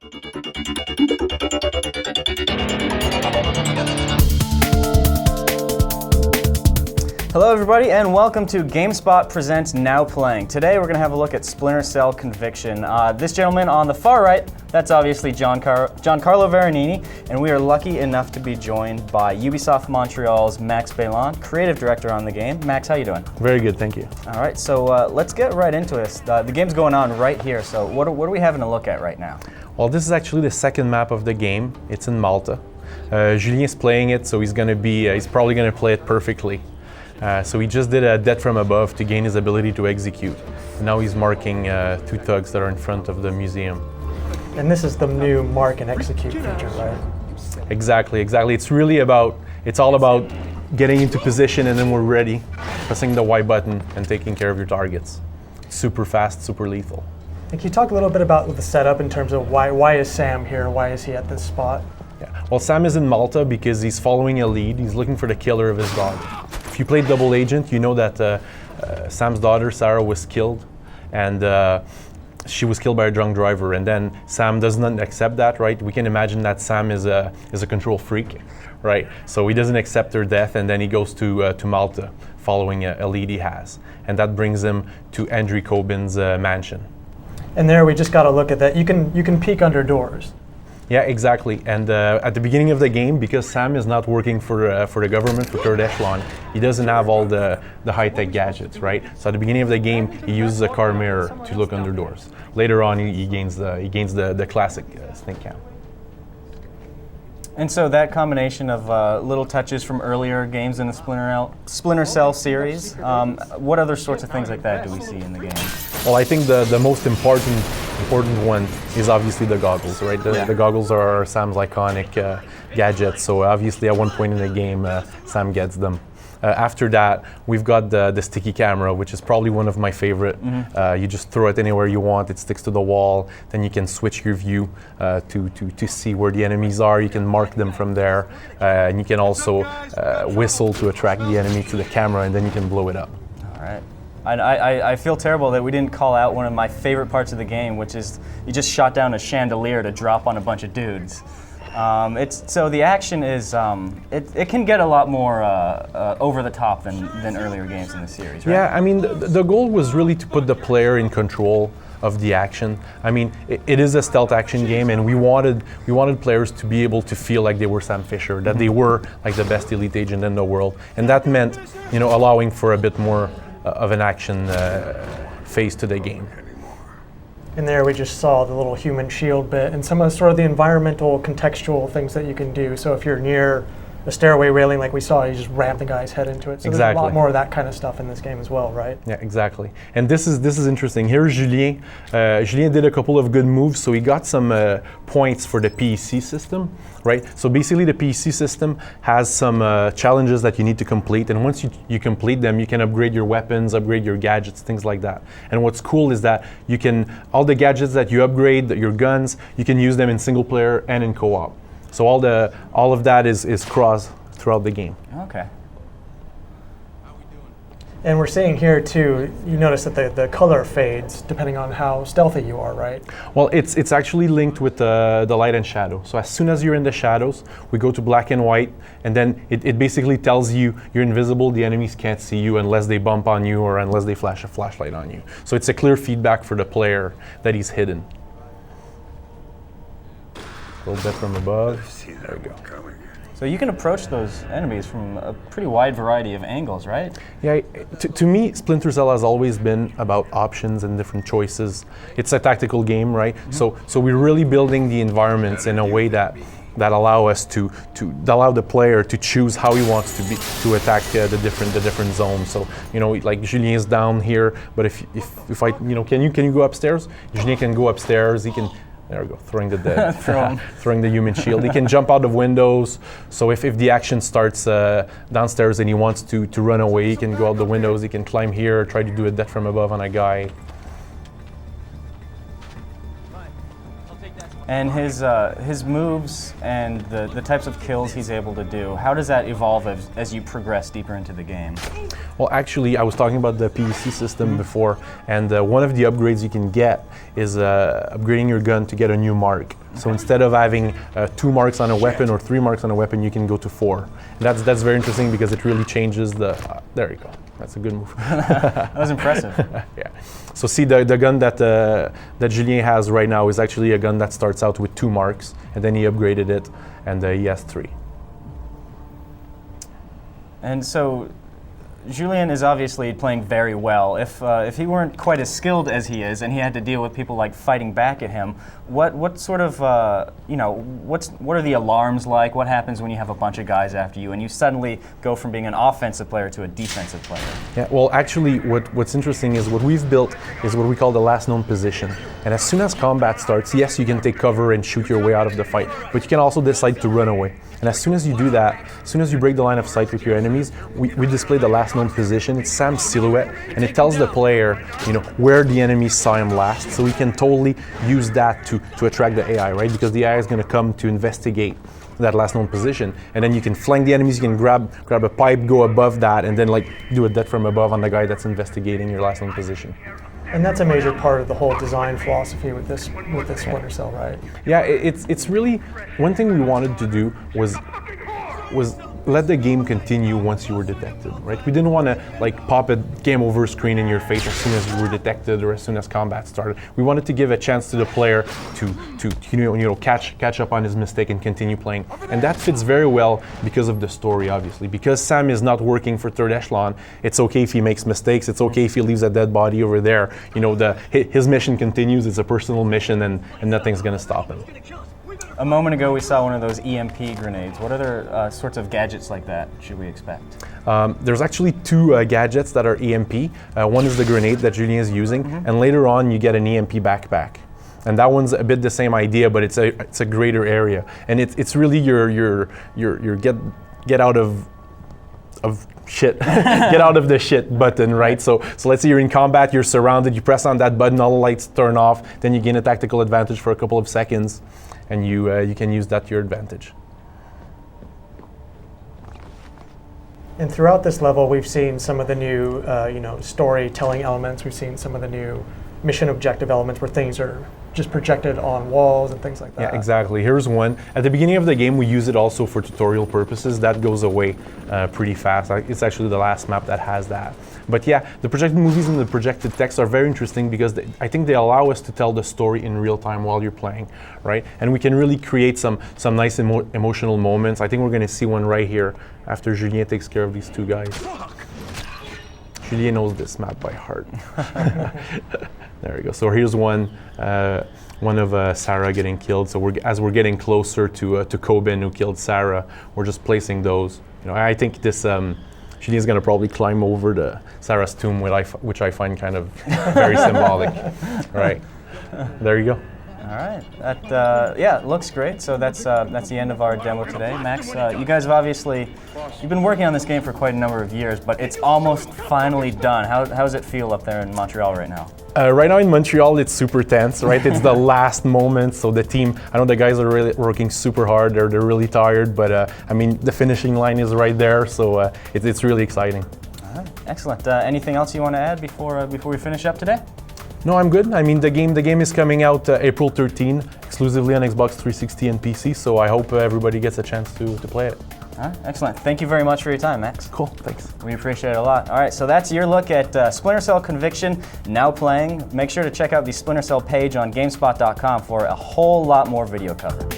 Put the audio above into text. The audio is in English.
Hello everybody and welcome to GameSpot Presents Now Playing. Today we're going to have a look at Splinter Cell Conviction. This gentleman on the far right, that's obviously Giancarlo Veronini, and we are lucky enough to be joined by Ubisoft Montreal's Max Bailon, creative director on the game. Max, how you doing? Very good, thank you. All right, so let's get right into this. The game's going on right here, so what are we having to look at right now? Well, this is actually the second map of the game. It's in Malta. Julien's playing it, so he's probably going to play it perfectly. So he just did a death from above to gain his ability to execute. Now he's marking two thugs that are in front of the museum. And this is the new mark and execute feature, right? Exactly. It's all about getting into position and then we're ready, pressing the Y button and taking care of your targets. Super fast, super lethal. And can you talk a little bit about the setup in terms of why is Sam here? Why is he at this spot? Yeah. Well, Sam is in Malta because he's following a lead. He's looking for the killer of his dog. If you played Double Agent, you know that Sam's daughter, Sarah, was killed, and she was killed by a drunk driver, and then Sam does not accept that, right? We can imagine that Sam is a control freak, right? So he doesn't accept her death, and then he goes to Malta, following a lead he has, and that brings him to Andrew Coben's mansion. And there we just got to look at that. You can peek under doors. Yeah, exactly. And at the beginning of the game, because Sam is not working for the government, for Third Echelon, he doesn't have all the high-tech gadgets, right? So at the beginning of the game, he uses a car mirror to look under doors. Later on, he gains the classic snake cam. And so that combination of little touches from earlier games in the Splinter Cell series, what other sorts of things like that do we see in the game? Well, I think the most important one is obviously the goggles, right? The goggles are Sam's iconic gadgets, so obviously at one point in the game, Sam gets them. After that, we've got the sticky camera, which is probably one of my favorite. You just throw it anywhere you want, it sticks to the wall, then you can switch your view to see where the enemies are. You can mark them from there, and you can also whistle to attract the enemy to the camera, and then you can blow it up. All right. I feel terrible that we didn't call out one of my favorite parts of the game, which is you just shot down a chandelier to drop on a bunch of dudes. So the action is, it can get a lot more over the top than earlier games in the series, right? Yeah, I mean, the goal was really to put the player in control of the action. I mean, it is a stealth action game, and we wanted players to be able to feel like they were Sam Fisher, that they were like the best elite agent in the world, and that meant, allowing for a bit more of an action phase to the game. And there we just saw the little human shield bit and some of the environmental contextual things that you can do. So if you're near a stairway railing like we saw, you just ram the guy's head into it. So exactly. There's a lot more of that kind of stuff in this game as well, right? Yeah, exactly. And this is interesting. Here's Julien. Julien did a couple of good moves, so he got some points for the PEC system, right? So basically the PEC system has some challenges that you need to complete, and once you complete them, you can upgrade your weapons, upgrade your gadgets, things like that. And what's cool is that all the gadgets that you upgrade, your guns, you can use them in single player and in co-op. So all of that is cross throughout the game. Okay. And we're seeing here too, you notice that the color fades depending on how stealthy you are, right? Well, it's actually linked with the light and shadow. So as soon as you're in the shadows, we go to black and white, and then it basically tells you you're invisible, the enemies can't see you unless they bump on you or unless they flash a flashlight on you. So it's a clear feedback for the player that he's hidden. A little bit from above. There we go. So you can approach those enemies from a pretty wide variety of angles, right? Yeah, to me, Splinter Cell has always been about options and different choices. It's a tactical game, right? Mm-hmm. So we're really building the environments in a way that allow us to allow the player to choose how he wants to attack the different zones. So like Julien is down here, but if I can you go upstairs? Julien can go upstairs. He can. There we go, throwing the dead, throwing the human shield. He can jump out of windows, so if the action starts downstairs and he wants to run away, he can go out the windows, he can climb here, try to do a death from above on a guy. And his moves and the types of kills he's able to do, how does that evolve as you progress deeper into the game? Well, actually, I was talking about the PEC system before, and one of the upgrades you can get is upgrading your gun to get a new mark. So instead of having 2 marks on a weapon or 3 marks on a weapon, you can go to 4. And that's very interesting because it really changes the. There you go. That's a good move. That was impressive. Yeah. So see, the gun that Julien has right now is actually a gun that starts out with 2 marks, and then he upgraded it, and he has 3. And so Julien is obviously playing very well. If he weren't quite as skilled as he is, and he had to deal with people like fighting back at him, what sort of what are the alarms like? What happens when you have a bunch of guys after you, and you suddenly go from being an offensive player to a defensive player? Yeah. Well, actually, what's interesting is what we've built is what we call the last known position. And as soon as combat starts, yes, you can take cover and shoot your way out of the fight, but you can also decide to run away. And as soon as you do that, as soon as you break the line of sight with your enemies, we display the last known position. It's Sam's silhouette, and it tells the player, where the enemies saw him last. So we can totally use that to attract the AI, right? Because the AI is going to come to investigate that last known position, and then you can flank the enemies. You can grab a pipe, go above that, and then do a death from above on the guy that's investigating your last known position. And that's a major part of the whole design philosophy with this Splinter Cell, right? Yeah, it's really one thing we wanted to do was let the game continue once you were detected, right? We didn't want to pop a game over screen in your face as soon as you were detected or as soon as combat started. We wanted to give a chance to the player to catch up on his mistake and continue playing. And that fits very well because of the story, obviously. Because Sam is not working for Third Echelon, it's okay if he makes mistakes, it's okay if he leaves a dead body over there. His mission continues, it's a personal mission, and nothing's gonna stop him. A moment ago, we saw one of those EMP grenades. What other sorts of gadgets like that should we expect? There's actually 2 gadgets that are EMP. One is the grenade that Julien is using, and later on you get an EMP backpack. And that one's a bit the same idea, but it's a greater area, and it's really your get out of shit, get out of the shit button, right? So let's say you're in combat, you're surrounded, you press on that button, all the lights turn off, then you gain a tactical advantage for a couple of seconds, and you can use that to your advantage. And throughout this level, we've seen some of the new, storytelling elements. We've seen some of the new mission objective elements where things are just projected on walls and things like that. Yeah, exactly. Here's one. At the beginning of the game, we use it also for tutorial purposes. That goes away pretty fast. It's actually the last map that has that. But yeah, the projected movies and the projected text are very interesting because I think they allow us to tell the story in real time while you're playing, right? And we can really create some nice emotional moments. I think we're going to see one right here after Julien takes care of these 2 guys. Julien knows this map by heart. There we go. So here's one of Sarah getting killed. So as we're getting closer to Coben, who killed Sarah, we're just placing those. I think this Julien's going to probably climb over to Sarah's tomb, which I find kind of very symbolic. Right. There you go. All right. That looks great. So that's the end of our demo today. Max, you guys have you've been working on this game for quite a number of years, but it's almost finally done. How does it feel up there in Montreal right now? Right now in Montreal, it's super tense, right? It's the last moment, so the team, I know the guys are really working super hard. They're really tired, but the finishing line is right there, so it's really exciting. All right. Excellent. Anything else you want to add before we finish up today? No, I'm good. The game is coming out April 13, exclusively on Xbox 360 and PC, so I hope everybody gets a chance to play it. All right, excellent. Thank you very much for your time, Max. Cool, thanks. We appreciate it a lot. All right, so that's your look at Splinter Cell Conviction, now playing. Make sure to check out the Splinter Cell page on GameSpot.com for a whole lot more video coverage.